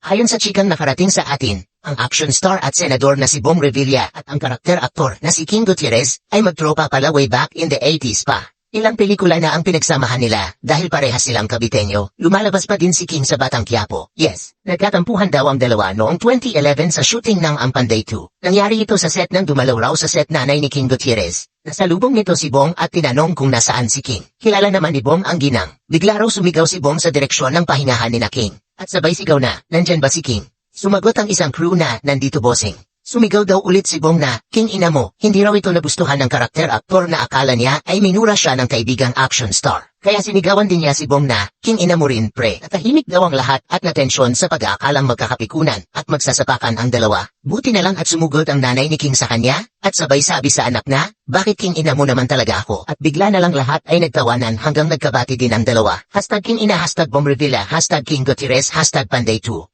Ayon sa chikang nakarating sa atin, ang action star at senador na si Bong Revilla at ang karakter-aktor na si King Gutierrez ay magtropa pala way back in the 80s pa. Ilang pelikula na ang pinagsamahan nila dahil parehas silang Caviteño. Lumalabas pa din si King sa Batang Quiapo. Yes, nagkatampuhan daw ang dalawa noong 2011 sa shooting ng Ampanday 2. Nangyari ito sa set ng dumalaw raw sa set nanay ni King Gutierrez. Nasalubong nito si Bong at tinanong kung nasaan si King. Kilala naman ni Bong ang ginang. Bigla raw sumigaw si Bong sa direksyon ng pahingahan ni na King. At sabay sigaw na, nandyan ba si King? Sumagot ang isang crew na, nandito bossing. Sumigaw daw ulit si Bong na, King ina mo, hindi raw ito nagustuhan ng karakter-aktor na akala niya ay minura siya ng kaibigang action star. Kaya sinigawan din niya si Bong na, King ina mo rin pre. Natahimik daw ang lahat at natensyon sa pag-aakalang magkakapikunan at magsasapakan ang dalawa. Buti na lang at sumugod ang nanay ni King sa kanya at sabay sabi sa anak na, bakit King ina mo naman talaga ako? At bigla na lang lahat ay nagtawanan hanggang nagkabati din ang dalawa. #King ina, #Bong Revilla, #King Gutierrez, #Panday 2.